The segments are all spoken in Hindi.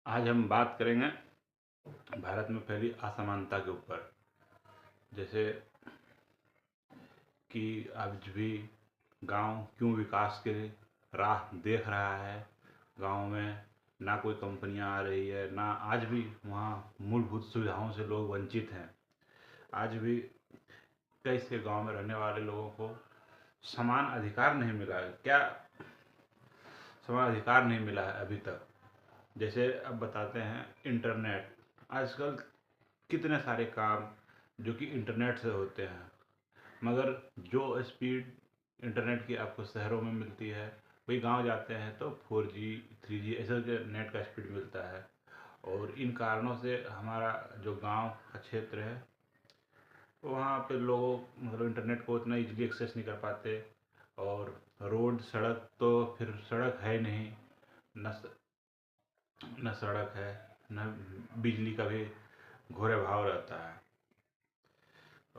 आज हम बात करेंगे भारत में फैली असमानता के ऊपर। जैसे कि आज भी गांव क्यों विकास के राह देख रहा है। गांव में ना कोई कंपनियां आ रही है, ना आज भी वहाँ मूलभूत सुविधाओं से लोग वंचित हैं। आज भी कई से गांव में रहने वाले लोगों को समान अधिकार नहीं मिला है। क्या समान अधिकार नहीं मिला है अभी तक? जैसे अब बताते हैं इंटरनेट। आजकल कितने सारे काम जो कि इंटरनेट से होते हैं, मगर जो स्पीड इंटरनेट की आपको शहरों में मिलती है, वही गांव जाते हैं तो 4G 3G ऐसे के नेट का स्पीड मिलता है। और इन कारणों से हमारा जो गांव का क्षेत्र है, वहाँ पे लोग मतलब इंटरनेट को उतना इजीली एक्सेस नहीं कर पाते। और रोड सड़क तो फिर सड़क है नहीं, न न सड़क है, न बिजली का भी घोर अभाव रहता है।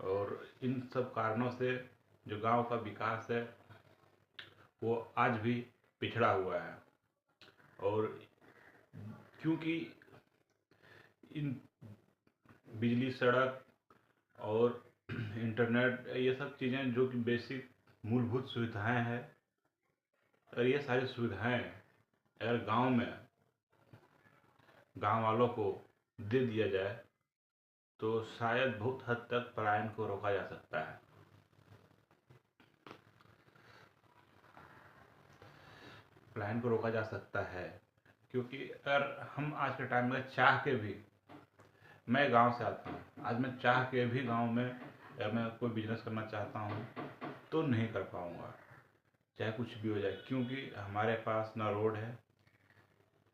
और इन सब कारणों से जो गांव का विकास है वो आज भी पिछड़ा हुआ है। और क्योंकि इन बिजली, सड़क और इंटरनेट, ये सब चीज़ें जो कि बेसिक मूलभूत सुविधाएं हैं, और ये सारी सुविधाएं अगर गांव वालों को दे दिया जाए तो शायद बहुत हद तक पलायन को रोका जा सकता है। पलायन को रोका जा सकता है क्योंकि अगर हम आज के टाइम में चाह के भी, मैं गांव से आता हूँ, आज मैं चाह के भी गांव में अगर मैं कोई बिजनेस करना चाहता हूँ तो नहीं कर पाऊँगा, चाहे कुछ भी हो जाए। क्योंकि हमारे पास ना रोड है,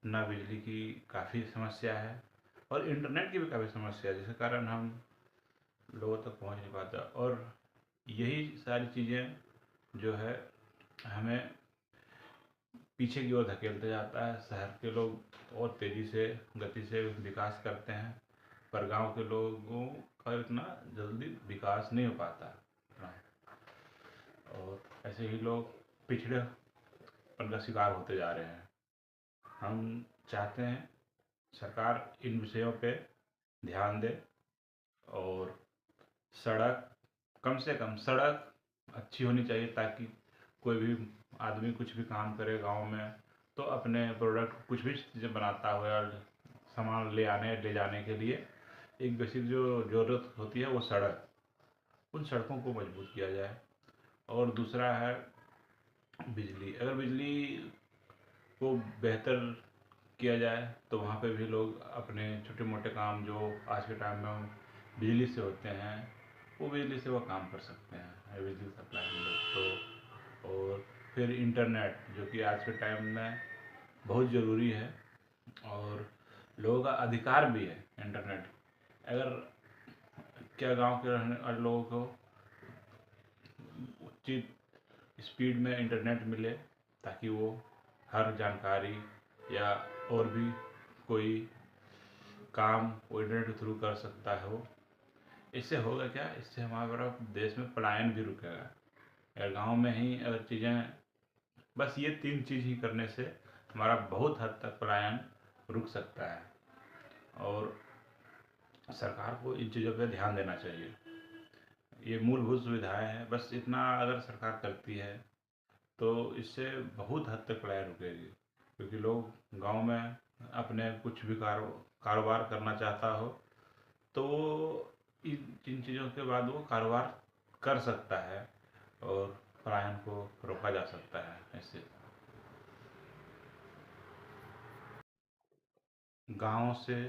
ना बिजली की काफ़ी समस्या है, और इंटरनेट की भी काफ़ी समस्या है, जिसके कारण हम लोगों तक पहुंच नहीं पाता। और यही सारी चीज़ें जो है हमें पीछे की ओर धकेलते जाता है। शहर के लोग और तेज़ी से गति से विकास करते हैं, पर गांव के लोगों का इतना जल्दी विकास नहीं हो पाता। और ऐसे ही लोग पिछड़ेपन का शिकार होते जा रहे हैं। हम चाहते हैं सरकार इन विषयों पे ध्यान दे, और सड़क, कम से कम सड़क अच्छी होनी चाहिए, ताकि कोई भी आदमी कुछ भी काम करे गांव में तो अपने प्रोडक्ट कुछ भी चीज़ें बनाता हो, और सामान ले जाने के लिए एक बेसिक जो ज़रूरत होती है वो सड़क, उन सड़कों को मजबूत किया जाए। और दूसरा है बिजली। अगर बिजली को बेहतर किया जाए तो वहाँ पे भी लोग अपने छोटे मोटे काम जो आज के टाइम में बिजली से होते हैं, वो बिजली से वो काम कर सकते हैं, बिजली सप्लाई मिले तो। और फिर इंटरनेट जो कि आज के टाइम में बहुत ज़रूरी है, और लोगों का अधिकार भी है इंटरनेट। अगर क्या गांव के रहने वाले लोगों को उचित स्पीड में इंटरनेट मिले, ताकि वो हर जानकारी या और भी कोई काम वो इंटरनेट के थ्रू कर सकता हो। इससे होगा क्या, इससे हमारा देश में पलायन भी रुकेगा। अगर गांव में ही अगर चीज़ें, बस ये 3 चीज़ ही करने से हमारा बहुत हद तक पलायन रुक सकता है। और सरकार को इन चीज़ों पर ध्यान देना चाहिए। ये मूलभूत सुविधाएं हैं, बस इतना अगर सरकार करती है तो इससे बहुत हद तक पलायन रुकेगी। क्योंकि लोग गांव में अपने कुछ भी कारोबार करना चाहता हो तो वो इन चीज़ों के बाद वो कारोबार कर सकता है, और पलायन को रोका जा सकता है ऐसे। गांव से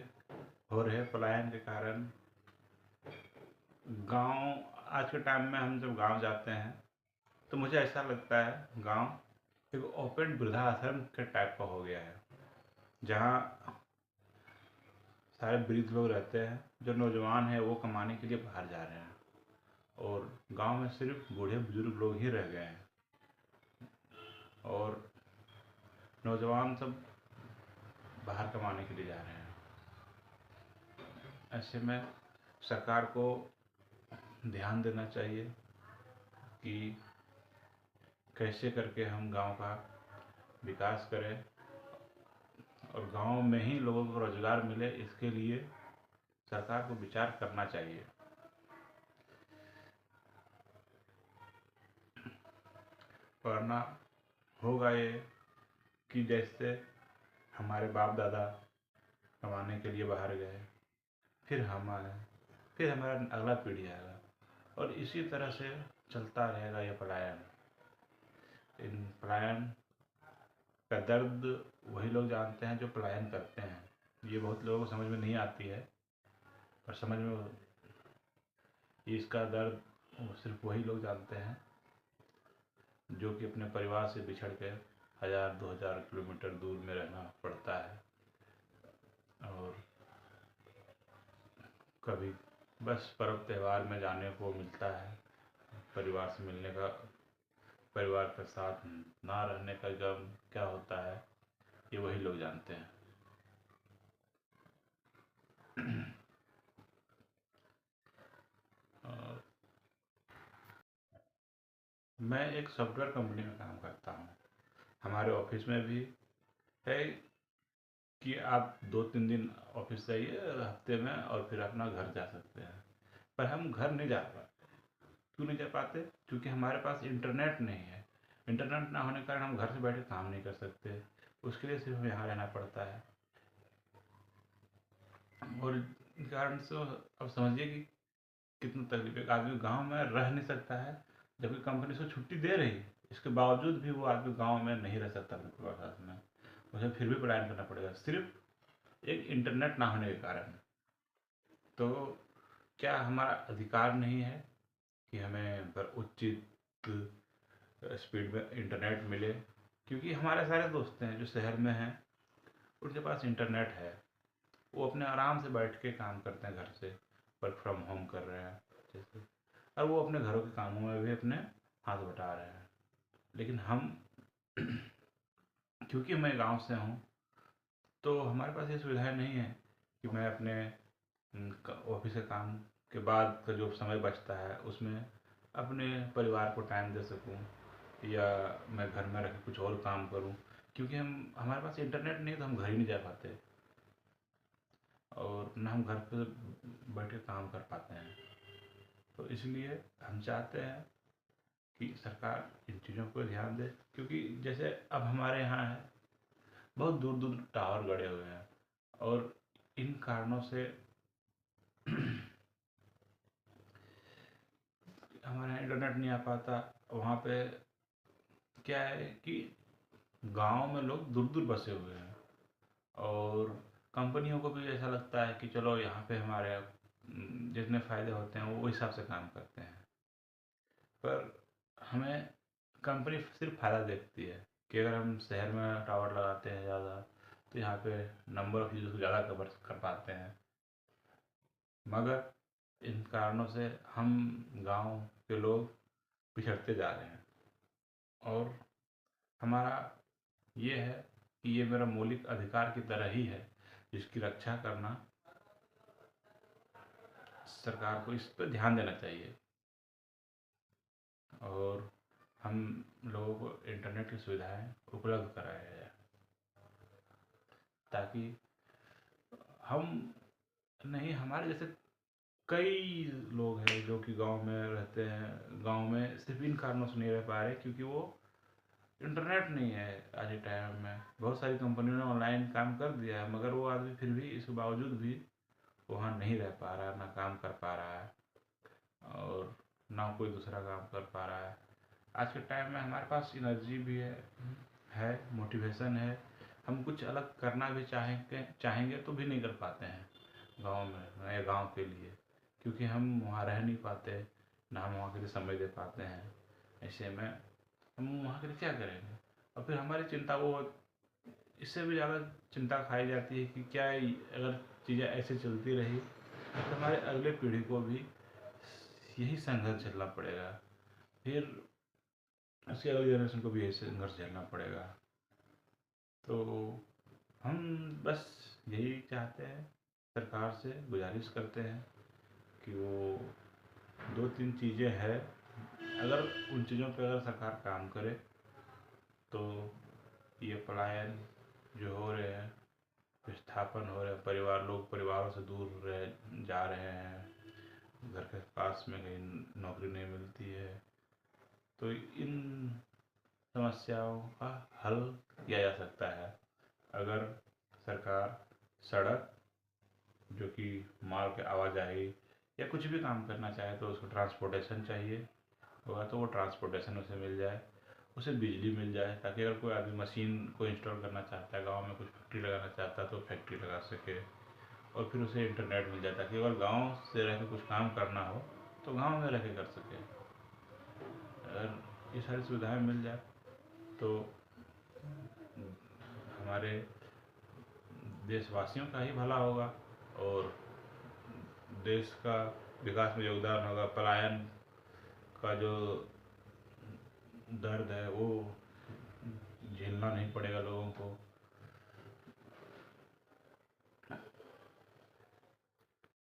हो रहे पलायन के कारण गांव, आज के टाइम में हम जब गांव जाते हैं तो मुझे ऐसा लगता है गांव एक ओपन वृद्धाश्रम के टाइप का हो गया है, जहाँ सारे वृद्ध लोग रहते हैं। जो नौजवान है वो कमाने के लिए बाहर जा रहे हैं, और गांव में सिर्फ बूढ़े बुजुर्ग लोग ही रह गए हैं, और नौजवान सब बाहर कमाने के लिए जा रहे हैं। ऐसे में सरकार को ध्यान देना चाहिए कि कैसे करके हम गांव का विकास करें, और गांव में ही लोगों को रोजगार मिले, इसके लिए सरकार को विचार करना चाहिए। वरना होगा ये कि जैसे हमारे बाप दादा कमाने के लिए बाहर गए, फिर हम आए, फिर हमारा अगला पीढ़ी आएगा, और इसी तरह से चलता रहेगा ये पलायन। इन पलायन का दर्द वही लोग जानते हैं जो पलायन करते हैं। ये बहुत लोगों को समझ में नहीं आती है, और समझ में इसका दर्द सिर्फ वही लोग जानते हैं जो कि अपने परिवार से बिछड़ के 1000-2000 किलोमीटर दूर में रहना पड़ता है, और कभी बस पर्व त्यौहार में जाने को मिलता है, परिवार से मिलने का, परिवार के साथ ना रहने का गम क्या होता है ये वही लोग जानते हैं। और मैं एक सॉफ्टवेयर कंपनी में काम करता हूँ। हमारे ऑफिस में भी है कि आप 2-3 दिन ऑफिस जाइए हफ्ते में, और फिर अपना घर जा सकते हैं। पर हम घर नहीं जा पाते। क्यों नहीं जा पाते? क्योंकि हमारे पास इंटरनेट नहीं है। इंटरनेट ना होने के कारण हम घर से बैठे काम नहीं कर सकते। उसके लिए सिर्फ यहाँ रहना पड़ता है, और इस कारण से अब समझिए कि कितनी तकलीफ। एक आदमी गांव में रह नहीं सकता है, जबकि कंपनी उसको छुट्टी दे रही है, इसके बावजूद भी वो आदमी गांव में नहीं रह सकता अपने परिवार के साथ में। उसे फिर भी पलायन करना पड़ेगा, सिर्फ एक इंटरनेट ना होने के कारण। तो क्या हमारा अधिकार नहीं है कि हमें पर उचित स्पीड में इंटरनेट मिले? क्योंकि हमारे सारे दोस्त हैं जो शहर में हैं, उनके पास इंटरनेट है, वो अपने आराम से बैठ के काम करते हैं घर से, वर्क फ्रॉम होम कर रहे हैं जैसे, और वो अपने घरों के कामों में भी अपने हाथ बटा रहे हैं। लेकिन हम क्योंकि मैं गांव से हूँ, तो हमारे पास ये सुविधाएं नहीं है कि मैं अपने ऑफिस के काम के बाद का जो समय बचता है उसमें अपने परिवार को टाइम दे सकूं, या मैं घर में रह के कुछ और काम करूं। क्योंकि हमारे पास इंटरनेट नहीं है, तो हम घर ही नहीं जा पाते, और ना हम घर पे बैठ के काम कर पाते हैं। तो इसलिए हम चाहते हैं कि सरकार इन चीज़ों पर ध्यान दे। क्योंकि जैसे अब हमारे यहाँ है, बहुत दूर दूर टावर गड़े हुए हैं, और इन कारणों से हमारे यहाँ इंटरनेट नहीं आ पाता। वहाँ पे क्या है कि गांव में लोग दूर दूर बसे हुए हैं, और कंपनियों को भी ऐसा लगता है कि चलो यहाँ पे हमारे जितने फ़ायदे होते हैं वो हिसाब से काम करते हैं। पर हमें कंपनी सिर्फ फ़ायदा देखती है कि अगर हम शहर में टावर लगाते हैं ज़्यादा, तो यहाँ पे नंबर ऑफ़ यूज़र को ज़्यादा कवर कर पाते हैं। मगर इन कारणों से हम गांव के लोग पिछड़ते जा रहे हैं, और हमारा ये है कि ये मेरा मौलिक अधिकार की तरह ही है, जिसकी रक्षा करना सरकार को इस पर ध्यान देना चाहिए, और हम लोगों को इंटरनेट की सुविधाएं उपलब्ध कराया जाए, ताकि हम नहीं, हमारे जैसे कई लोग हैं जो कि गांव में रहते हैं, गांव में सिर्फ इन कारणों से नहीं रह पा रहे क्योंकि वो इंटरनेट नहीं है। आज के टाइम में बहुत सारी कंपनियों ने ऑनलाइन काम कर दिया है, मगर वो आदमी फिर भी इसके बावजूद भी वहाँ नहीं रह पा रहा है, ना काम कर पा रहा है, और ना कोई दूसरा काम कर पा रहा है। आज के टाइम में हमारे पास एनर्जी भी है, मोटिवेशन है, हम कुछ अलग करना भी चाहेंगे तो भी नहीं कर पाते हैं गांव में, नए गांव के लिए, क्योंकि हम वहाँ रह नहीं पाते, ना हम वहाँ के लिए समय दे पाते हैं। ऐसे में हम वहाँ के लिए क्या करेंगे? और फिर हमारी चिंता वो इससे भी ज़्यादा चिंता खाई जाती है कि क्या अगर चीज़ें ऐसे चलती रही तो हमारे अगले पीढ़ी को भी यही संघर्ष झेलना पड़ेगा, फिर उसके अगले जनरेशन को भी यही संघर्ष झेलना पड़ेगा। तो हम बस यही चाहते हैं, सरकार से गुजारिश करते हैं कि वो 2-3 चीज़ें हैं, अगर उन चीज़ों पर अगर सरकार काम करे तो ये पलायन जो हो रहे हैं विस्थापन हो रहे हैं, लोग परिवारों से दूर जा रहे हैं, घर के पास में कहीं नौकरी नहीं मिलती है। तो इन समस्याओं का हल किया जा सकता है अगर सरकार सड़क, जो कि माल के आवाजाही या कुछ भी काम करना चाहे तो उसको ट्रांसपोर्टेशन चाहिए होगा, तो वो ट्रांसपोर्टेशन उसे मिल जाए, उसे बिजली मिल जाए, ताकि अगर कोई आदमी मशीन को इंस्टॉल करना चाहता है, गांव में कुछ फैक्ट्री लगाना चाहता है तो फैक्ट्री लगा सके, और फिर उसे इंटरनेट मिल जाए, ताकि अगर गांव से रह के कुछ काम करना हो तो गांव में रह के कर सके। अगर ये सारी सुविधाएं मिल जाए तो हमारे देशवासियों का ही भला होगा और देश का विकास में योगदान होगा। पलायन का जो दर्द है वो झेलना नहीं पड़ेगा लोगों को।